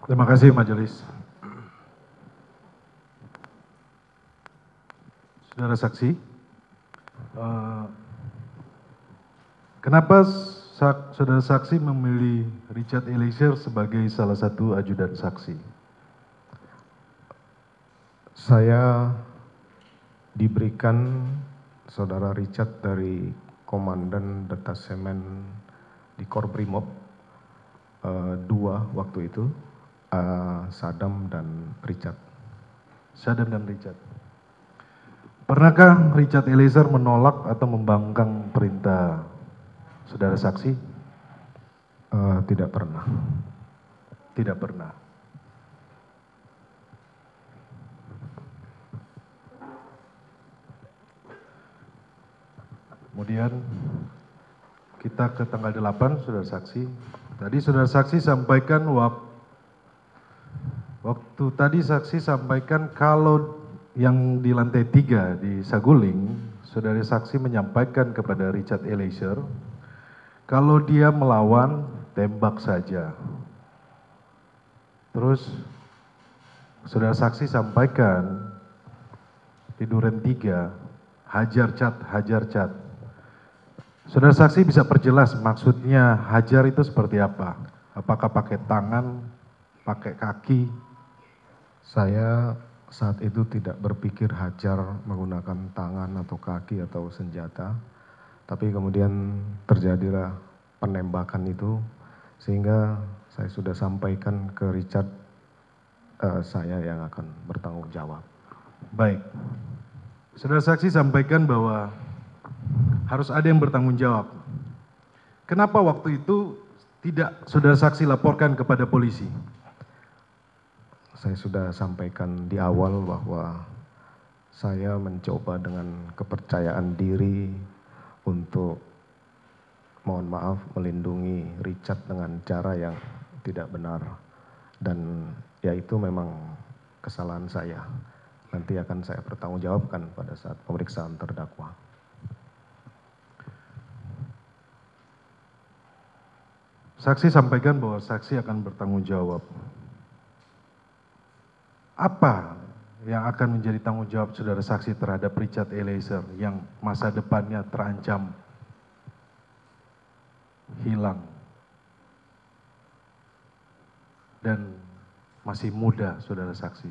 Terima kasih majelis. Saudara saksi, kenapa saudara saksi memilih Richard Eliezer sebagai salah satu ajudan saksi? Saya diberikan saudara Richard dari Komandan Detasemen di Korbrimob 2 waktu itu, Sadam dan Richard. Sadam dan Richard. Pernahkah Richard Eliezer menolak atau membangkang perintah saudara saksi? Tidak pernah. Tidak pernah. Kemudian kita ke tanggal 8, saudara saksi. Tadi saudara saksi sampaikan waktu tadi saksi sampaikan kalau yang di lantai 3 di Saguling, saudara saksi menyampaikan kepada Richard Eliezer, kalau dia melawan, tembak saja. Terus saudara saksi sampaikan di Duren 3, hajar cat. Saudara saksi bisa perjelas maksudnya hajar itu seperti apa? Apakah pakai tangan, pakai kaki? Saya saat itu tidak berpikir hajar menggunakan tangan atau kaki atau senjata, tapi kemudian terjadilah penembakan itu, sehingga saya sudah sampaikan ke Richard, saya yang akan bertanggung jawab. Baik. Saudara saksi sampaikan bahwa harus ada yang bertanggung jawab. Kenapa waktu itu tidak saudara saksi laporkan kepada polisi? Saya sudah sampaikan di awal bahwa saya mencoba dengan kepercayaan diri untuk, mohon maaf, melindungi Richard dengan cara yang tidak benar. Dan ya itu memang kesalahan saya. Nanti akan saya pertanggungjawabkan pada saat pemeriksaan terdakwa. Saksi sampaikan bahwa saksi akan bertanggung jawab. Apa yang akan menjadi tanggung jawab saudara saksi terhadap Richard Eliezer yang masa depannya terancam hilang dan masih muda, saudara saksi?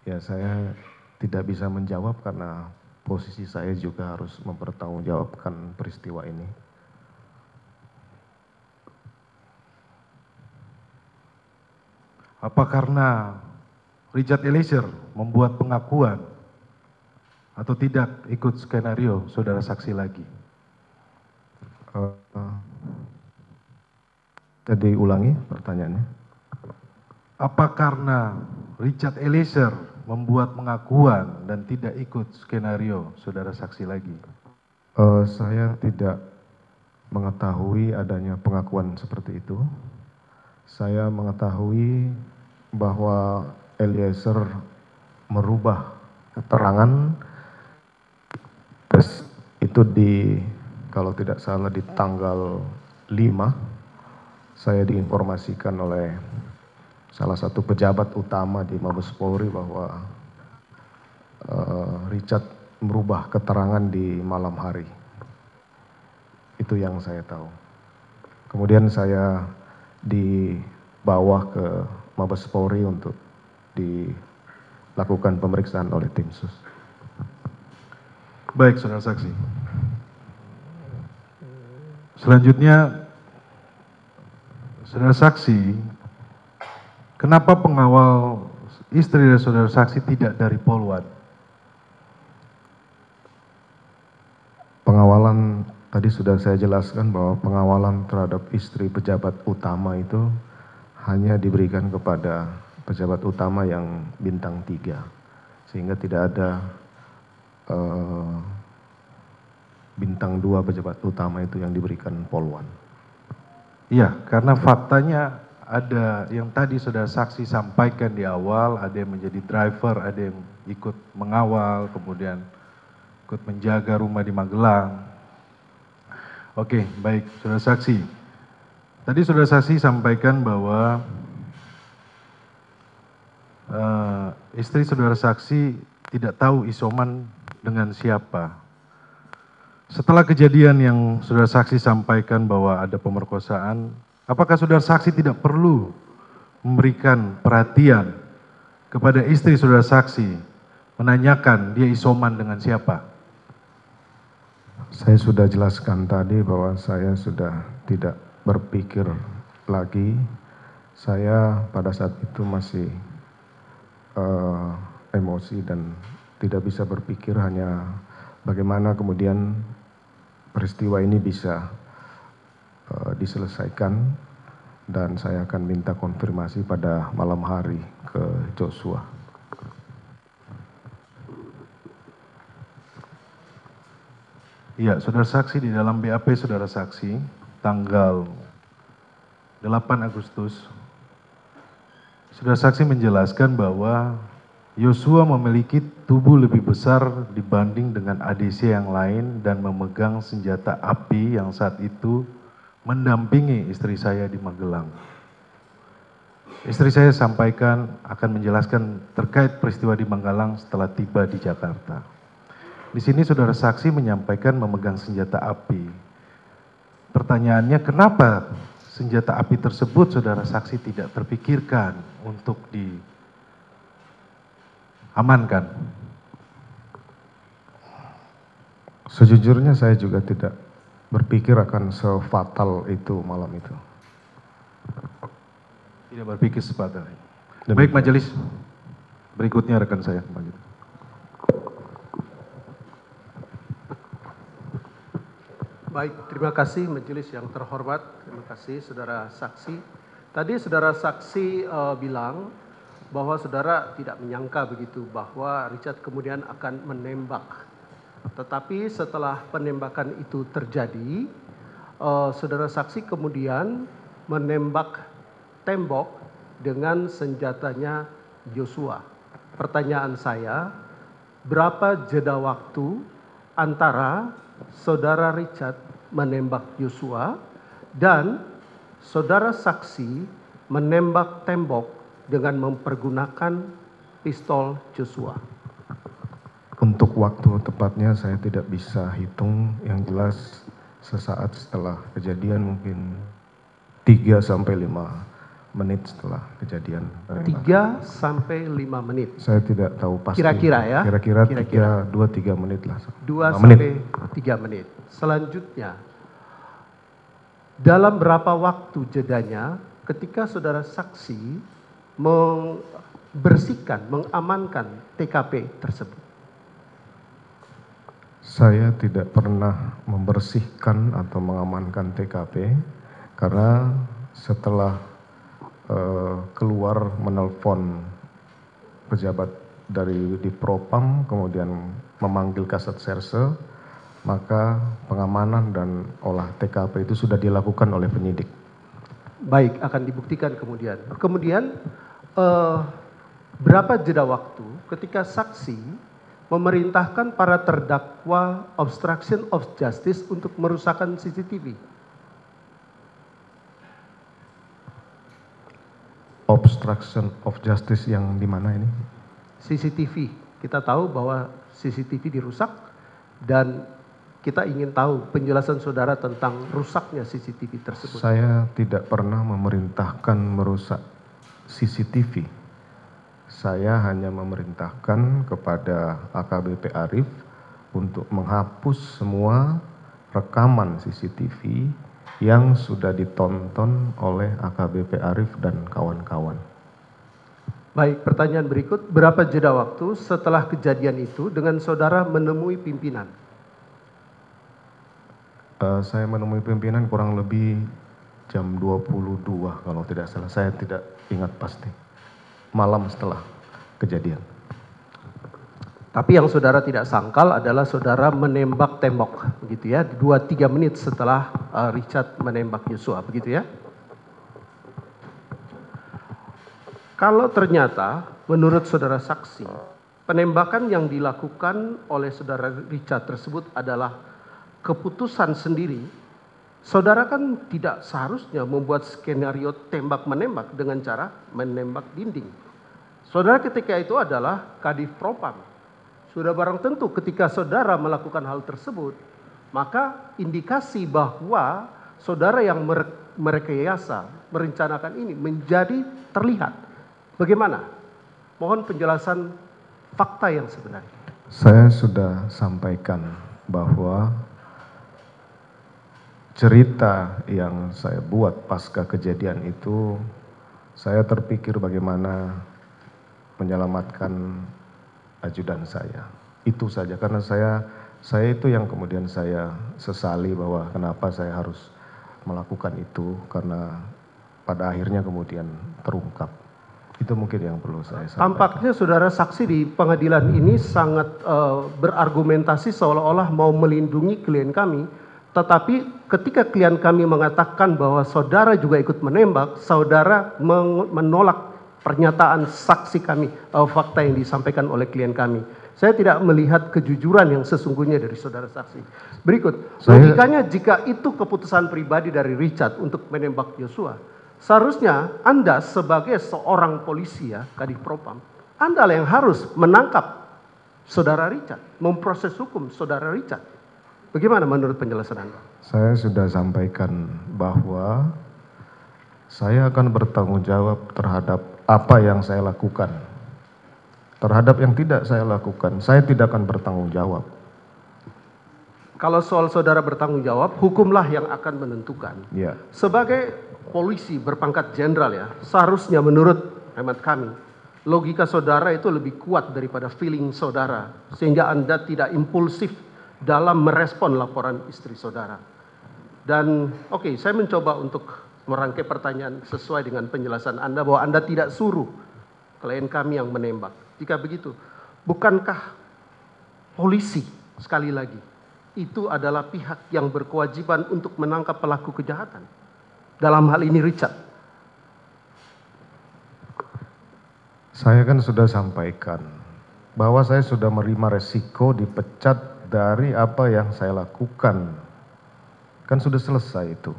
Ya, saya tidak bisa menjawab karena posisi saya juga harus mempertanggungjawabkan peristiwa ini. Apa karena Richard Eliezer membuat pengakuan atau tidak ikut skenario saudara saksi lagi? Jadi ulangi pertanyaannya. Apa karena Richard Eliezer membuat pengakuan dan tidak ikut skenario saudara saksi lagi? Saya tidak mengetahui adanya pengakuan seperti itu. Saya mengetahui bahwa Eliezer merubah keterangan itu kalau tidak salah di tanggal 5, saya diinformasikan oleh salah satu pejabat utama di Mabes Polri bahwa Richard merubah keterangan di malam hari. Itu yang saya tahu. Kemudian saya dibawa ke Mabes Polri untuk dilakukan pemeriksaan oleh tim sus. Baik, saudara saksi. Selanjutnya, saudara saksi, kenapa pengawal istri dari saudara saksi tidak dari Polwan? Pengawalan tadi sudah saya jelaskan bahwa pengawalan terhadap istri pejabat utama itu hanya diberikan kepada pejabat utama yang bintang 3, sehingga tidak ada bintang 2 pejabat utama itu yang diberikan Polwan. Iya, karena faktanya ada yang tadi saudara saksi sampaikan di awal, ada yang menjadi driver, ada yang ikut mengawal, kemudian ikut menjaga rumah di Magelang. Oke, baik, saudara saksi. Tadi saudara saksi sampaikan bahwa istri saudara saksi tidak tahu isoman dengan siapa. Setelah kejadian yang saudara saksi sampaikan bahwa ada pemerkosaan, apakah saudara saksi tidak perlu memberikan perhatian kepada istri saudara saksi, menanyakan dia isoman dengan siapa? Saya sudah jelaskan tadi bahwa saya sudah tidak berpikir lagi. Saya pada saat itu masih emosi dan tidak bisa berpikir, hanya bagaimana kemudian peristiwa ini bisa diselesaikan, dan saya akan minta konfirmasi pada malam hari ke Joshua. Iya, saudara saksi, di dalam BAP saudara saksi tanggal 8 Agustus, saudara saksi menjelaskan bahwa Yosua memiliki tubuh lebih besar dibanding dengan ADC yang lain dan memegang senjata api yang saat itu mendampingi istri saya di Magelang. Istri saya sampaikan akan menjelaskan terkait peristiwa di Magelang setelah tiba di Jakarta. Di sini saudara saksi menyampaikan memegang senjata api. Pertanyaannya, kenapa senjata api tersebut saudara saksi tidak terpikirkan untuk diamankan? Sejujurnya saya juga tidak berpikir akan sefatal itu malam itu. Tidak berpikir sefatal. Baik majelis, berikutnya rekan saya. Baik, terima kasih majelis yang terhormat. Terima kasih saudara saksi. Tadi saudara saksi bilang bahwa saudara tidak menyangka begitu bahwa Richard kemudian akan menembak. Tetapi setelah penembakan itu terjadi, saudara saksi kemudian menembak tembok dengan senjatanya Joshua. Pertanyaan saya, berapa jeda waktu antara saudara Richard menembak Joshua dan saudara saksi menembak tembok dengan mempergunakan pistol Joshua? Untuk waktu tepatnya saya tidak bisa hitung, yang jelas sesaat setelah kejadian, mungkin 3 sampai 5 menit setelah kejadian. 3 sampai 5 menit. Saya tidak tahu pasti. Kira-kira ya? Kira-kira 2-3 menit lah. 2 sampai 3 menit. Selanjutnya, dalam berapa waktu jedanya ketika saudara saksi membersihkan, mengamankan TKP tersebut? Saya tidak pernah membersihkan atau mengamankan TKP karena setelah keluar menelpon pejabat dari di Propam, kemudian memanggil Kasat Serse, maka pengamanan dan olah TKP itu sudah dilakukan oleh penyidik. Baik, akan dibuktikan kemudian. Kemudian berapa jeda waktu ketika saksi memerintahkan para terdakwa obstruction of justice untuk merusakkan CCTV? Obstruction of justice yang di mana ini? CCTV. Kita tahu bahwa CCTV dirusak dan kita ingin tahu penjelasan saudara tentang rusaknya CCTV tersebut. Saya tidak pernah memerintahkan merusak CCTV. Saya hanya memerintahkan kepada AKBP Arief untuk menghapus semua rekaman CCTV yang sudah ditonton oleh AKBP Arief dan kawan-kawan. Baik, pertanyaan berikut, berapa jeda waktu setelah kejadian itu dengan saudara menemui pimpinan? Saya menemui pimpinan kurang lebih jam 22 kalau tidak salah, saya tidak ingat pasti. Malam setelah kejadian. Tapi yang saudara tidak sangkal adalah saudara menembak tembok, begitu ya, 2-3 menit setelah Richard menembak Joshua, begitu ya? Kalau ternyata menurut saudara saksi, penembakan yang dilakukan oleh saudara Richard tersebut adalah keputusan sendiri Saudara kan tidak seharusnya membuat skenario tembak-menembak dengan cara menembak dinding. Saudara ketika itu adalah Kadif Propam. Sudah barang tentu ketika saudara melakukan hal tersebut, maka indikasi bahwa saudara yang merekayasa, merencanakan ini menjadi terlihat. Bagaimana? Mohon penjelasan fakta yang sebenarnya. Saya sudah sampaikan bahwa cerita yang saya buat pasca kejadian itu, saya terpikir bagaimana menyelamatkan ajudan saya. Itu saja, karena saya itu yang kemudian saya sesali bahwa kenapa saya harus melakukan itu, karena pada akhirnya kemudian terungkap. Itu mungkin yang perlu saya sampaikan. Tampaknya saudara saksi di pengadilan ini sangat berargumentasi seolah-olah mau melindungi klien kami, tetapi ketika klien kami mengatakan bahwa saudara juga ikut menembak, saudara menolak pernyataan saksi kami, fakta yang disampaikan oleh klien kami. Saya tidak melihat kejujuran yang sesungguhnya dari saudara saksi. Berikut, logikanya jika itu keputusan pribadi dari Richard untuk menembak Yosua, seharusnya Anda sebagai seorang polisi ya, Kadif Propam, Anda yang harus menangkap saudara Richard, memproses hukum saudara Richard. Bagaimana menurut penjelasan Anda? Saya sudah sampaikan bahwa saya akan bertanggung jawab terhadap apa yang saya lakukan. Terhadap yang tidak saya lakukan, saya tidak akan bertanggung jawab. Kalau soal saudara bertanggung jawab, hukumlah yang akan menentukan. Ya. Sebagai polisi berpangkat jenderal ya, seharusnya menurut hemat kami, logika saudara itu lebih kuat daripada feeling saudara, sehingga Anda tidak impulsif dalam merespon laporan istri saudara. Dan oke, saya mencoba untuk merangkai pertanyaan sesuai dengan penjelasan Anda bahwa Anda tidak suruh klien kami yang menembak. Jika begitu, bukankah polisi sekali lagi itu adalah pihak yang berkewajiban untuk menangkap pelaku kejahatan? Dalam hal ini Richard. Saya kan sudah sampaikan bahwa saya sudah menerima resiko dipecat dari apa yang saya lakukan. Kan sudah selesai itu.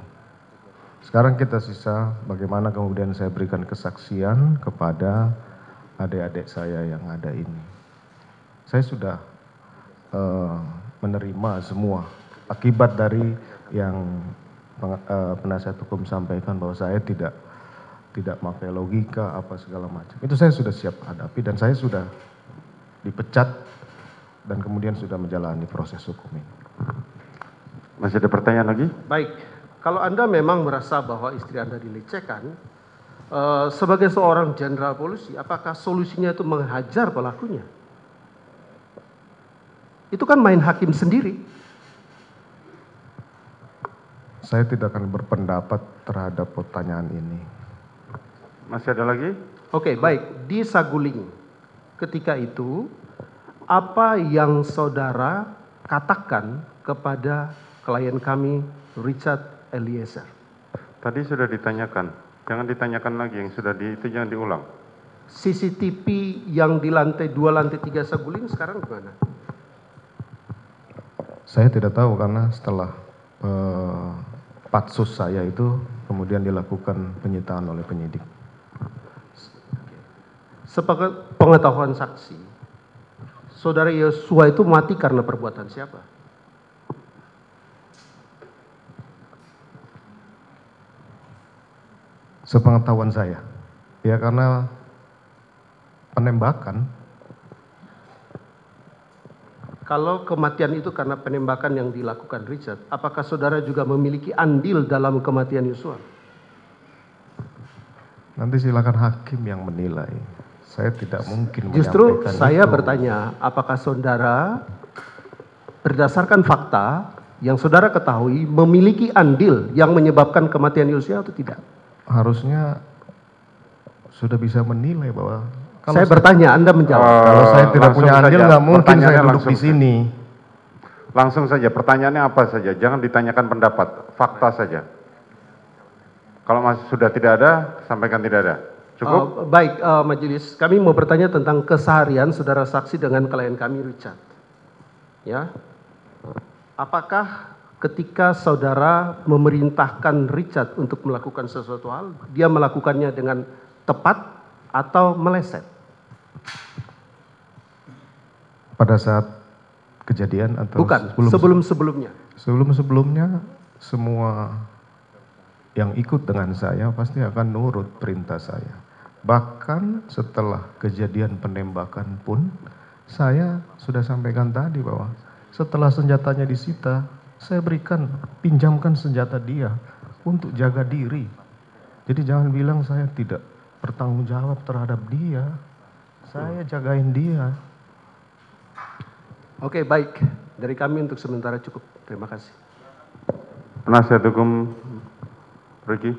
Sekarang kita sisa bagaimana kemudian saya berikan kesaksian kepada adik-adik saya yang ada ini. Saya sudah menerima semua akibat dari yang penasihat hukum sampaikan bahwa saya tidak pakai logika apa segala macam. Itu saya sudah siap hadapi dan saya sudah dipecat dan kemudian sudah menjalani proses hukum ini. Masih ada pertanyaan lagi? Baik, kalau Anda memang merasa bahwa istri Anda dilecehkan, sebagai seorang jenderal polisi, apakah solusinya itu menghajar pelakunya? Itu kan main hakim sendiri. Saya tidak akan berpendapat terhadap pertanyaan ini. Masih ada lagi? Oke, baik. Di Saguling, ketika itu, apa yang saudara katakan kepada klien kami, Richard Eliezer? Tadi sudah ditanyakan. Jangan ditanyakan lagi, yang sudah itu jangan diulang. CCTV yang di lantai 2, lantai 3 Saguling sekarang gimana? Saya tidak tahu karena setelah patsus saya itu kemudian dilakukan penyitaan oleh penyidik. Sepengetahuan saksi, saudara Yosua itu mati karena perbuatan siapa? Sepengetahuan saya, ya karena penembakan. Kalau kematian itu karena penembakan yang dilakukan Richard, apakah saudara juga memiliki andil dalam kematian Yosua? Nanti silakan hakim yang menilai. Saya tidak mungkin Justru menyampaikan saya itu. bertanya, apakah saudara berdasarkan fakta yang saudara ketahui memiliki andil yang menyebabkan kematian Yosua atau tidak? Harusnya sudah bisa menilai bahwa Saya bertanya, Anda menjawab. kalau saya tidak Langsung punya andil saja. nggak mungkin saya Pertanyaannya duduk langsung di sini. Langsung saja, pertanyaannya apa saja. Jangan ditanyakan pendapat, fakta saja. Kalau masih sudah tidak ada, sampaikan tidak ada. Cukup? Baik, majelis, kami mau bertanya tentang keseharian saudara saksi dengan klien kami Richard. Ya, apakah ketika saudara memerintahkan Richard untuk melakukan sesuatu hal, dia melakukannya dengan tepat atau meleset? Pada saat kejadian atau Bukan, sebelum-sebelumnya. Sebelum-sebelumnya semua yang ikut dengan saya pasti akan nurut perintah saya. Bahkan setelah kejadian penembakan pun saya sudah sampaikan tadi bahwa setelah senjatanya disita, saya pinjamkan senjata dia untuk jaga diri. Jadi jangan bilang saya tidak bertanggung jawab terhadap dia. Saya jagain dia. Oke, baik. Dari kami untuk sementara cukup. Terima kasih. Penasihat hukum Ricky.